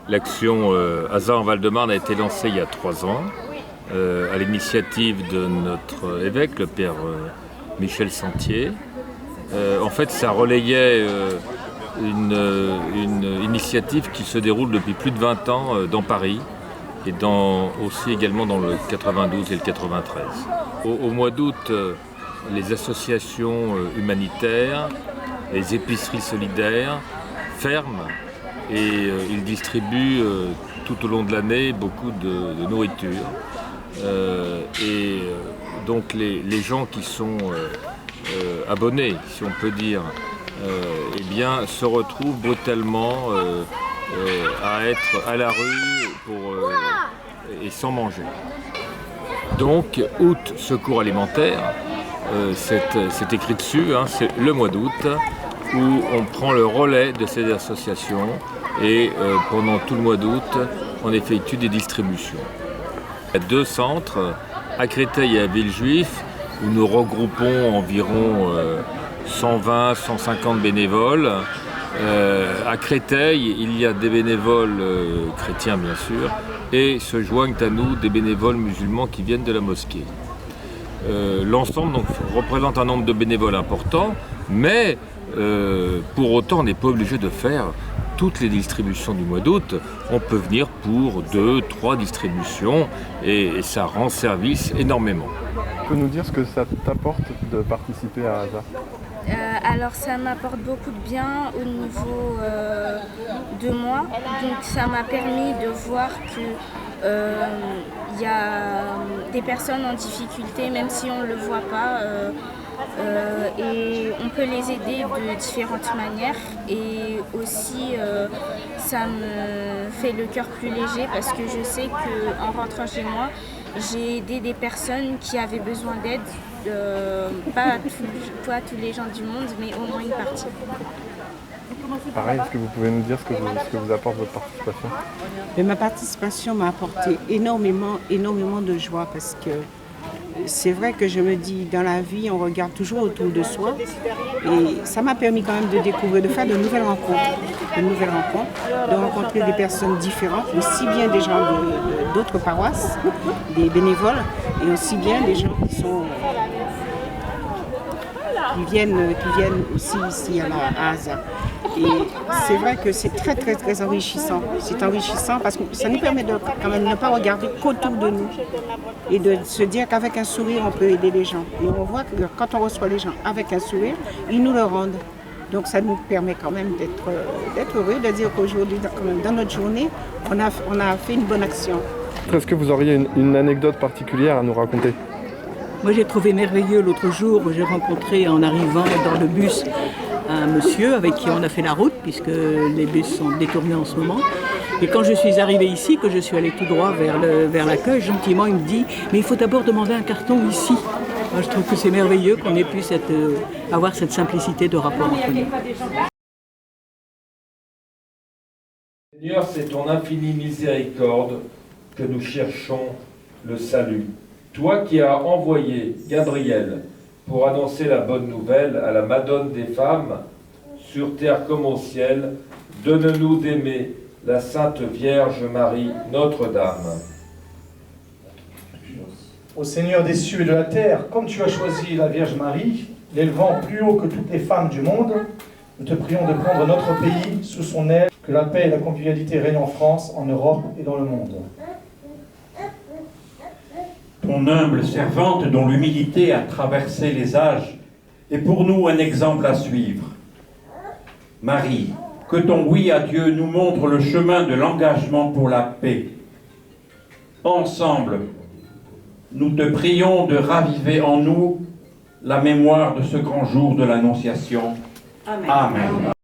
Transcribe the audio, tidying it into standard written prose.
L'action Hasard en Val-de-Marne a été lancée il y a 3 ans à l'initiative de notre évêque, le père Michel Sentier. En fait, ça relayait une initiative qui se déroule depuis plus de 20 ans dans Paris et aussi également dans le 92 et le 93. Au mois d'août, les associations humanitaires, les épiceries solidaires ferment et ils distribuent tout au long de l'année beaucoup de nourriture. Donc les gens qui sont abonnés, si on peut dire, eh bien, se retrouvent brutalement à être à la rue et sans manger. Donc, août, secours alimentaire, c'est écrit dessus, c'est le mois d'août, où on prend le relais de ces associations et pendant tout le mois d'août, on effectue des distributions. Il y a 2 centres, à Créteil et à Villejuif, où nous regroupons environ 120-150 bénévoles. À Créteil, il y a des bénévoles chrétiens bien sûr, et se joignent à nous des bénévoles musulmans qui viennent de la mosquée. L'ensemble donc, représente un nombre de bénévoles important, mais pour autant on n'est pas obligé de faire toutes les distributions du mois d'août. On peut venir pour 2-3 distributions et ça rend service énormément. Tu peux nous dire ce que ça t'apporte de participer à Hasard ? Alors ça m'apporte beaucoup de bien au niveau de moi, donc ça m'a permis de voir que y a des personnes en difficulté, même si on ne le voit pas, et on peut les aider de différentes manières. Et aussi ça me fait le cœur plus léger parce que je sais qu'en rentrant chez moi, j'ai aidé des personnes qui avaient besoin d'aide, pas tous les gens du monde, mais au moins une partie. Pareil, est-ce que vous pouvez nous dire ce que vous apporte votre participation ? Et ma participation m'a apporté énormément de joie parce que c'est vrai que je me dis, dans la vie, on regarde toujours autour de soi et ça m'a permis quand même de découvrir, de faire de nouvelles rencontres, de rencontrer des personnes différentes, aussi bien des gens d'autres paroisses, des bénévoles et aussi bien des gens qui viennent aussi ici à Hasard. Et c'est vrai que c'est très très très enrichissant. C'est enrichissant parce que ça nous permet de quand même ne pas regarder qu'autour de nous et de se dire qu'avec un sourire on peut aider les gens. Et on voit que quand on reçoit les gens avec un sourire, ils nous le rendent. Donc ça nous permet quand même d'être heureux, de dire qu'aujourd'hui, quand même, dans notre journée, on a fait une bonne action. Est-ce que vous auriez une anecdote particulière à nous raconter ? Moi j'ai trouvé merveilleux l'autre jour, j'ai rencontré en arrivant dans le bus un monsieur avec qui on a fait la route puisque les bus sont détournés en ce moment. Et quand je suis arrivée ici, que je suis allée tout droit vers l'accueil, gentiment il me dit « mais il faut d'abord demander un carton ici ». Moi, je trouve que c'est merveilleux qu'on ait pu avoir cette simplicité de rapport entre nous. Seigneur, c'est ton infinie miséricorde que nous cherchons le salut. Toi qui as envoyé Gabriel pour annoncer la bonne nouvelle à la Madone des femmes, sur terre comme au ciel, donne-nous d'aimer la Sainte Vierge Marie, Notre-Dame. Ô Seigneur des cieux et de la terre, comme tu as choisi la Vierge Marie, l'élevant plus haut que toutes les femmes du monde, nous te prions de prendre notre pays sous son aile, que la paix et la convivialité règnent en France, en Europe et dans le monde. Ton humble servante dont l'humilité a traversé les âges est pour nous un exemple à suivre. Marie, que ton oui à Dieu nous montre le chemin de l'engagement pour la paix. Ensemble, nous te prions de raviver en nous la mémoire de ce grand jour de l'Annonciation. Amen. Amen.